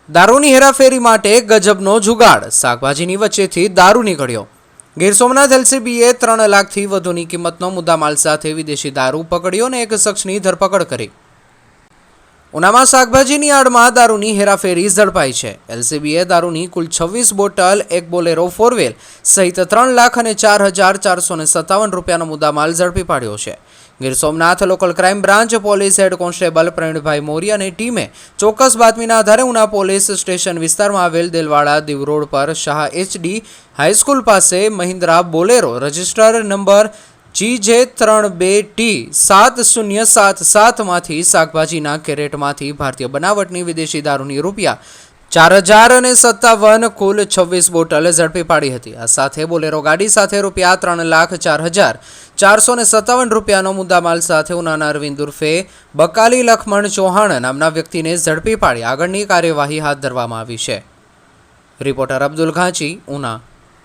દારૂની હેરાફેરી માટે ગજબનો જુગાડ, શાકભાજીની વચ્ચેથી દારૂ નીકળ્યો। ગીર સોમનાથ એલસીબીએ 3 લાખથી વધુની કિંમતનો મુદ્દામાલ સાથે વિદેશી દારૂ પકડ્યો અને એક શખ્સની ધરપકડ કરી। ઉનામાં શાકભાજીની આડમાં દારૂની હેરાફેરી ઝડપાઈ છે। એલસીબીએ દારૂની કુલ 26 બોટલ, એક બોલેરો 4વ્હીલ સહિત 3 લાખ અને 4,457 રૂપિયાનો મુદ્દામાલ ઝડપી પાડ્યો છે। Gir Somnath local crime branch police head constable Pravinbhai Mori અને ટીમે ચોક્કસ બાતમીના આધારે ઉના પોલીસ સ્ટેશન વિસ્તારમાં આવેલ દેલવાડા દીવ રોડ પર શાહ એચડી હાઈસ્કૂલ પાસે Mahindra Bolero register number GJ32T7077 માંથી શાકભાજીના કેરેટમાંથી ભારતીય બનાવટની વિદેશી દારૂની રૂપિયા 4,057 કુલ 26 બોટલ ઝડપી પાડી હતી। આ સાથે બોલેરો ગાડી સાથે રૂપિયા 3,04,457 રૂપિયાનો મુદ્દામાલ સાથે ઉનાના અરવિંદ ઉર્ફે બકાલી લખમણ ચૌહાણ નામના વ્યક્તિને ઝડપી પાડી આગળની કાર્યવાહી હાથ ધરવામાં આવી છે। રિપોર્ટર અબ્દુલ ઘાંચી, ઉના।